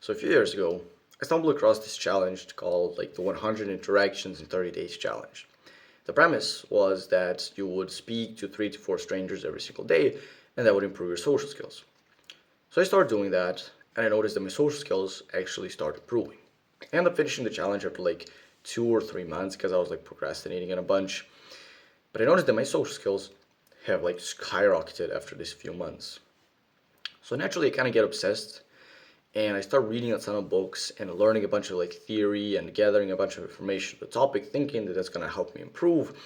So a few years ago, I stumbled across this challenge called the 100 interactions in 30 days challenge. The premise was that you would speak to 3 to 4 strangers every single day and that would improve your social skills. So I started doing that and I noticed that my social skills actually started improving. I ended up finishing the challenge after 2 or 3 months because I was procrastinating in a bunch. But I noticed that my social skills have skyrocketed after this few months. So naturally I kind of get obsessed and I start reading a ton of books and learning a bunch of theory and gathering a bunch of information on the topic, thinking that that's gonna help me improve.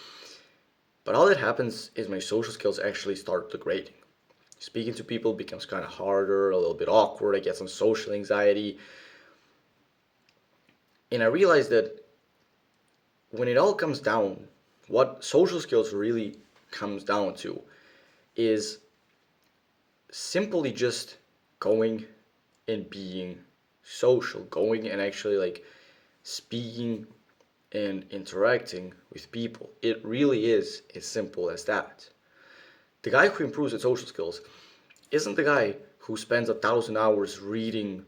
But all that happens is my social skills actually start degrading. Speaking to people becomes kind of harder, a little bit awkward. I get some social anxiety, and I realize that when it all comes down, what social skills really comes down to is simply just going and being social, going and actually speaking and interacting with people. It really is as simple as that. The guy who improves his social skills isn't the guy who spends 1,000 hours reading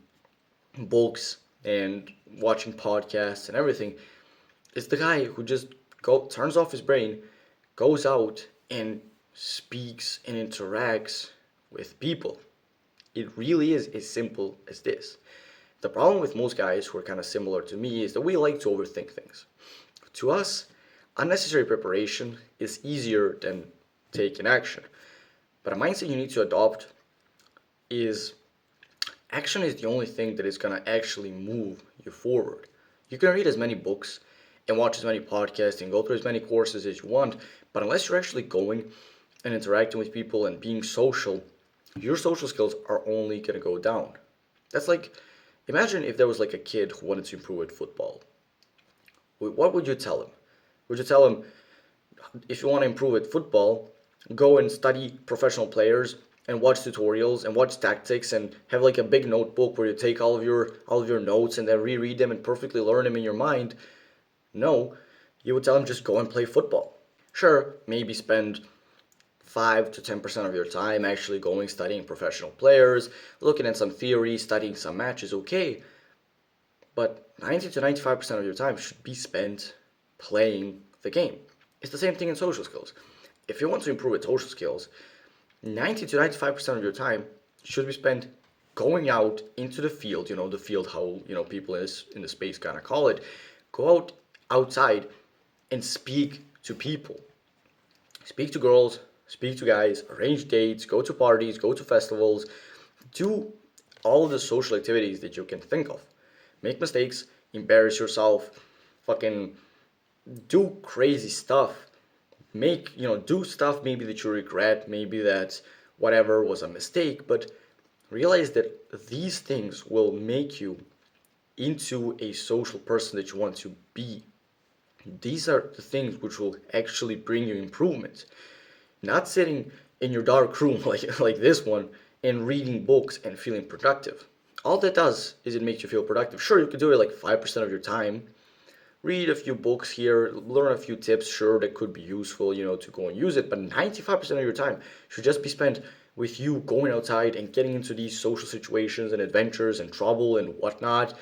books and watching podcasts and everything. It's the guy who just turns off his brain, goes out and speaks and interacts with people. It really is as simple as this. The problem with most guys who are kind of similar to me is that we like to overthink things. To us, unnecessary preparation is easier than taking action. But a mindset you need to adopt is action is the only thing that is going to actually move you forward. You can read as many books and watch as many podcasts and go through as many courses as you want, but unless you're actually going and interacting with people and being social, your social skills are only going to go down. That's imagine if there was a kid who wanted to improve at football. What would you tell him? Would you tell him, if you want to improve at football, go and study professional players and watch tutorials and watch tactics and have a big notebook where you take all of your notes and then reread them and perfectly learn them in your mind? No, you would tell him just go and play football. Sure, maybe spend 5 to 10% of your time actually going studying professional players, looking at some theory, studying some matches, okay. But 90 to 95% of your time should be spent playing the game. It's the same thing in social skills. If you want to improve at social skills, 90 to 95% of your time should be spent going out into the field, the field how, people in the space kind of call it. Go out outside and speak to people. Speak to girls, speak to guys, arrange dates, go to parties, go to festivals, do all of the social activities that you can think of. Make mistakes, embarrass yourself, fucking do crazy stuff. Do stuff maybe that you regret, maybe that whatever was a mistake, but realize that these things will make you into a social person that you want to be. These are the things which will actually bring you improvement. Not sitting in your dark room like this one and reading books and feeling productive. All that does is it makes you feel productive. Sure, you can do it 5% of your time. Read a few books here, learn a few tips, sure, that could be useful, to go and use it, but 95% of your time should just be spent with you going outside and getting into these social situations and adventures and trouble and whatnot,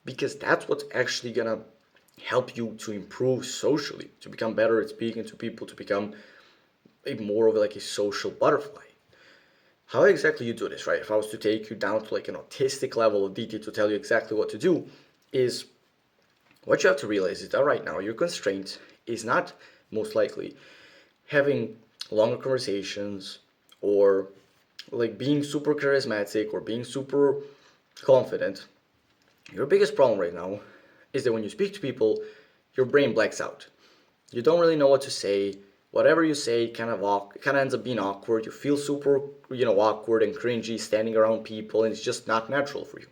because that's what's actually gonna help you to improve socially, to become better at speaking to people, to become more of a social butterfly. How exactly you do this, right? If I was to take you down to an autistic level of detail to tell you exactly what to do, is what you have to realize is that right now your constraint is not most likely having longer conversations or being super charismatic or being super confident. Your biggest problem right now is that when you speak to people, your brain blacks out. You don't really know what to say. Whatever you say kind of ends up being awkward. You feel super, awkward and cringy standing around people, and it's just not natural for you.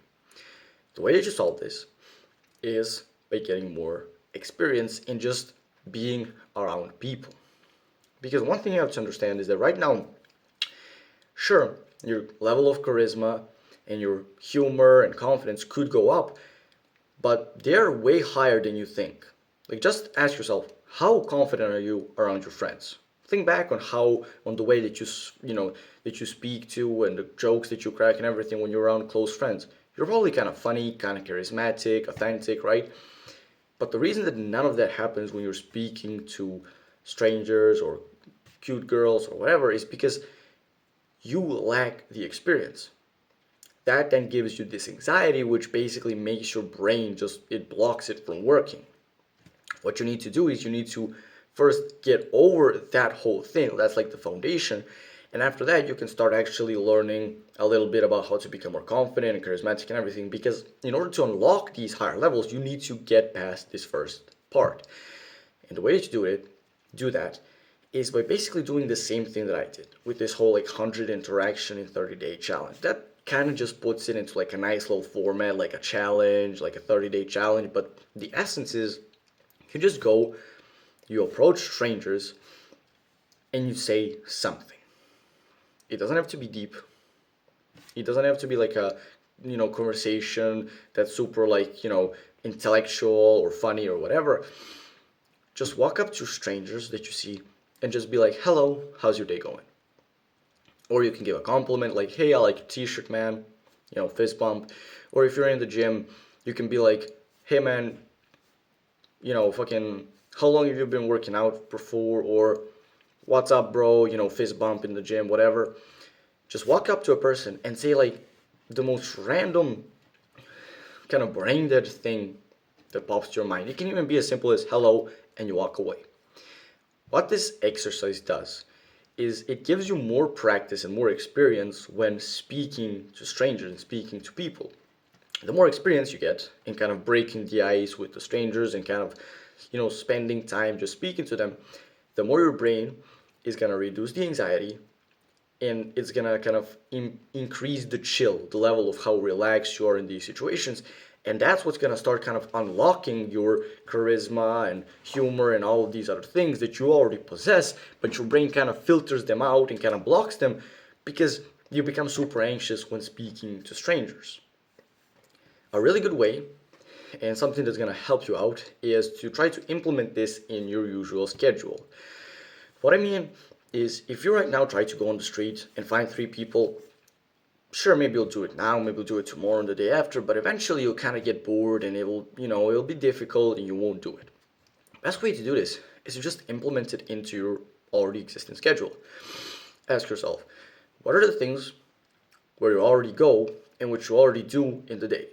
The way that you solve this is by getting more experience in just being around people. Because one thing you have to understand is that right now, sure, your level of charisma and your humor and confidence could go up, but they're way higher than you think. Just ask yourself, how confident are you around your friends? Think back on the way that that you speak to and the jokes that you crack and everything when you're around close friends. you're probably kind of funny, kind of charismatic, authentic, right? But the reason that none of that happens when you're speaking to strangers or cute girls or whatever is because you lack the experience. That then gives you this anxiety, which basically makes your brain just, it blocks it from working. What you need to do is you need to first get over that whole thing. That's like the foundation. And after that, you can start actually learning a little bit about how to become more confident and charismatic and everything. Because in order to unlock these higher levels, you need to get past this first part. And the way to do that, is by basically doing the same thing that I did with this whole like 100 interaction in 30-day challenge. That kind of just puts it into like a nice little format, like a challenge, like a 30-day challenge. But the essence is you just go, you approach strangers, and you say something. It doesn't have to be deep. It doesn't have to be like a, conversation that's super like, intellectual or funny or whatever. Just walk up to strangers that you see and just be like, hello, how's your day going? Or you can give a compliment like, hey, I like your t-shirt, man, fist bump. Or if you're in the gym, you can be like, hey, man, fucking, how long have you been working out before? Or what's up, bro, fist bump in the gym, whatever. Just walk up to a person and say like the most random kind of brain dead thing that pops to your mind. It can even be as simple as hello and you walk away. What this exercise does is it gives you more practice and more experience when speaking to strangers and speaking to people. The more experience you get in kind of breaking the ice with the strangers and kind of, spending time just speaking to them, the more your brain is going to reduce the anxiety and it's going to kind of increase the chill, the level of how relaxed you are in these situations. And that's what's going to start kind of unlocking your charisma and humor and all of these other things that you already possess, but your brain kind of filters them out and kind of blocks them because you become super anxious when speaking to strangers. A really good way, and something that's going to help you out, is to try to implement this in your usual schedule. What I mean is, if you right now try to go on the street and find three people, sure, maybe you'll do it now, maybe you'll do it tomorrow and the day after, but eventually you'll kind of get bored and it'll be difficult and you won't do it. Best way to do this is to just implement it into your already existing schedule. Ask yourself, what are the things where you already go and which you already do in the day?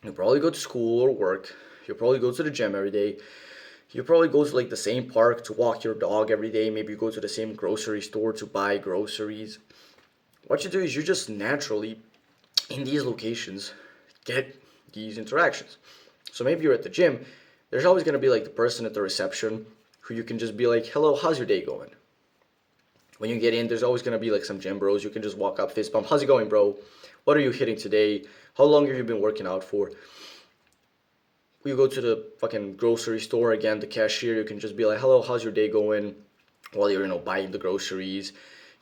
You probably go to school or work, you probably go to the gym every day, you probably go to like the same park to walk your dog every day, maybe you go to the same grocery store to buy groceries. What you do is you just naturally, in these locations, get these interactions. So maybe you're at the gym, there's always going to be like the person at the reception who you can just be like, hello, how's your day going? When you get in, there's always going to be like some gym bros. You can just walk up, fist bump, how's it going, bro? What are you hitting today? How long have you been working out for? You go to the fucking grocery store again, the cashier, you can just be like, hello, how's your day going? While you're, buying the groceries.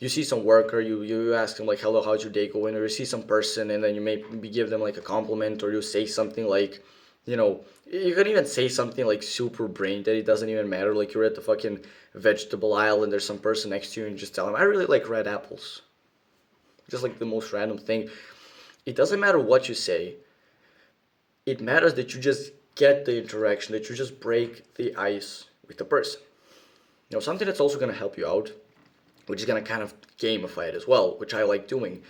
You see some worker, you ask them like, hello, how's your day going? Or you see some person and then you maybe give them like a compliment, or you say something like, you can even say something like super brain dead, it doesn't even matter. Like you're at the fucking vegetable aisle and there's some person next to you and you just tell them, I really like red apples. Just like the most random thing. It doesn't matter what you say. It matters that you just get the interaction, that you just break the ice with the person. Something that's also going to help you out, which is going to kind of gamify it as well, which I like doing,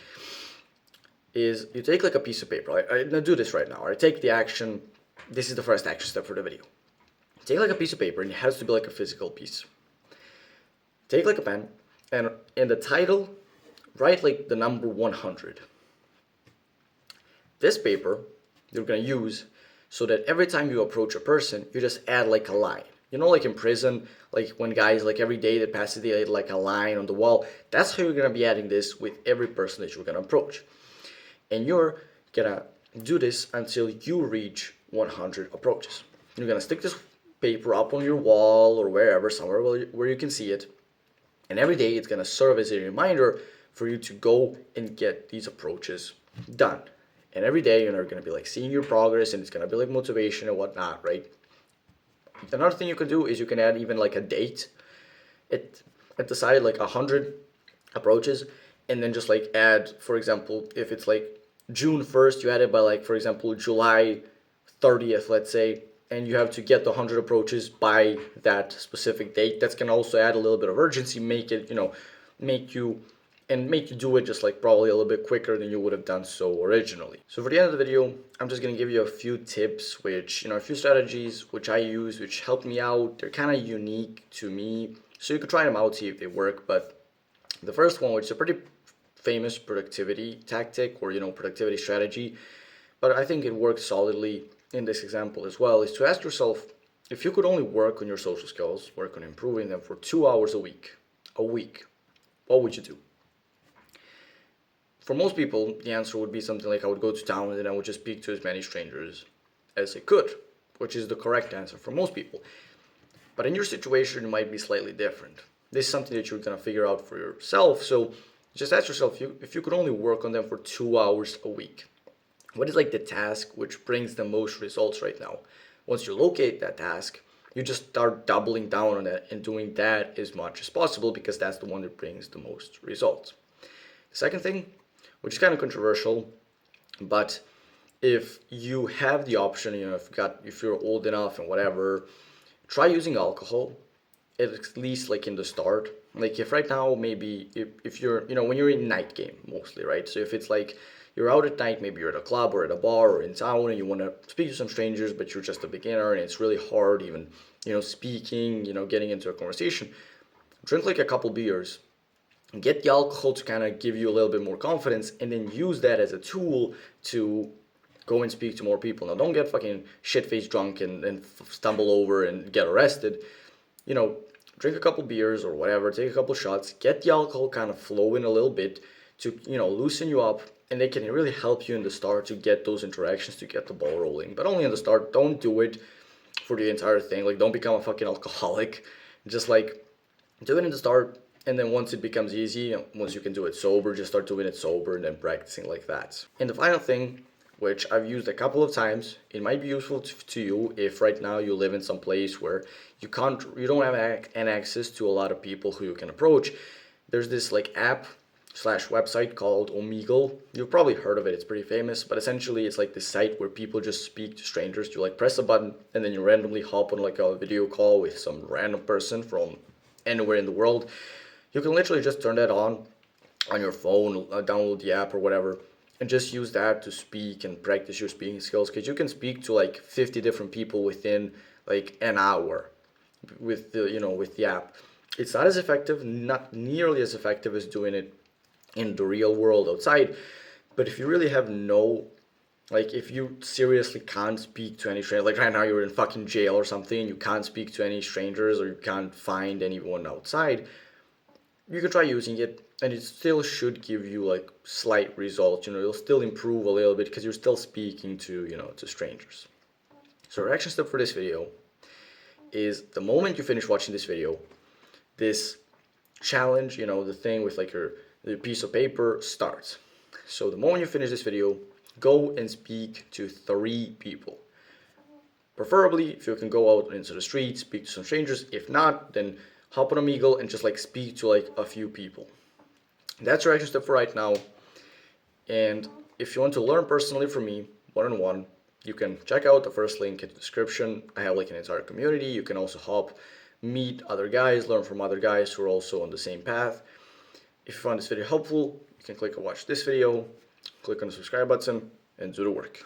is you take like a piece of paper. I'm going to do this right now. I take the action. This is the first action step for the video. Take like a piece of paper, and it has to be like a physical piece. Take like a pen, and in the title, write like the number 100. This paper you're going to use so that every time you approach a person, you just add like a line. Like in prison, like when guys, like every day that passes, they add like a line on the wall. That's how you're going to be adding this with every person that you're going to approach. And you're going to do this until you reach 100 approaches. You're going to stick this paper up on your wall or wherever, somewhere where you can see it. And every day it's going to serve as a reminder for you to go and get these approaches done. And every day you're going to be like seeing your progress, and it's going to be like motivation and whatnot, right? Another thing you can do is you can add even like a date at the side, like 100 approaches, and then just like add, for example, if it's like June 1st, you had it by, like, for example, July 30th, let's say, and you have to get the 100 approaches by that specific date. That's going to also add a little bit of urgency, make it, make you make you do it just like probably a little bit quicker than you would have done so originally. So for the end of the video, I'm just going to give you a few tips, which, a few strategies which I use, which help me out. They're kind of unique to me, so you can try them out, see if they work. But the first one, which is a pretty famous productivity tactic or, productivity strategy, but I think it works solidly in this example as well, is to ask yourself, if you could only work on your social skills, work on improving them for 2 hours a week, what would you do? For most people, the answer would be something like, I would go to town and then I would just speak to as many strangers as I could, which is the correct answer for most people. But in your situation, it might be slightly different. This is something that you're going to figure out for yourself. So just ask yourself, if you could only work on them for 2 hours a week, what is like the task which brings the most results right now? Once you locate that task, you just start doubling down on it and doing that as much as possible, because that's the one that brings the most results. The second thing, which is kind of controversial, but if you have the option, if you're old enough and whatever, try using alcohol, at least like in the start. Like, if right now, maybe if you're, when you're in night game mostly, right? So if it's like you're out at night, maybe you're at a club or at a bar or in town and you want to speak to some strangers, but you're just a beginner and it's really hard even, speaking, getting into a conversation, drink like a couple beers, get the alcohol to kind of give you a little bit more confidence, and then use that as a tool to go and speak to more people. Now, don't get fucking shit-faced drunk and stumble over and get arrested. Drink a couple beers or whatever, take a couple shots, get the alcohol kind of flowing a little bit to, loosen you up, and they can really help you in the start to get those interactions, to get the ball rolling. But only in the start. Don't do it for the entire thing. Like, don't become a fucking alcoholic. Just like, do it in the start, and then once it becomes easy, once you can do it sober, just start doing it sober and then practicing like that. And the final thing, which I've used a couple of times, it might be useful to you if right now you live in some place where you don't have an access to a lot of people who you can approach. There's this like app slash website called Omegle. You've probably heard of it. It's pretty famous, but essentially it's like this site where people just speak to strangers. You like press a button and then you randomly hop on like a video call with some random person from anywhere in the world. You can literally just turn that on your phone, download the app or whatever, and just use that to speak and practice your speaking skills, because you can speak to like 50 different people within like an hour with the app. It's not as effective, not nearly as effective as doing it in the real world outside. But if you really have if you seriously can't speak to any stranger, like right now you're in fucking jail or something and you can't speak to any strangers or you can't find anyone outside, you can try using it, and it still should give you like slight results. You'll still improve a little bit because you're still speaking to, to strangers. So our action step for this video is, the moment you finish watching this video, this challenge, the thing with like the piece of paper starts. So the moment you finish this video, go and speak to 3 people. Preferably, if you can go out into the street, speak to some strangers. If not, then hop on Omegle and just like speak to like a few people. That's your action step for right now. And if you want to learn personally from me, one-on-one, you can check out the first link in the description. I have like an entire community. You can also meet other guys, learn from other guys who are also on the same path. If you found this video helpful, you can click on watch this video, click on the subscribe button, and do the work.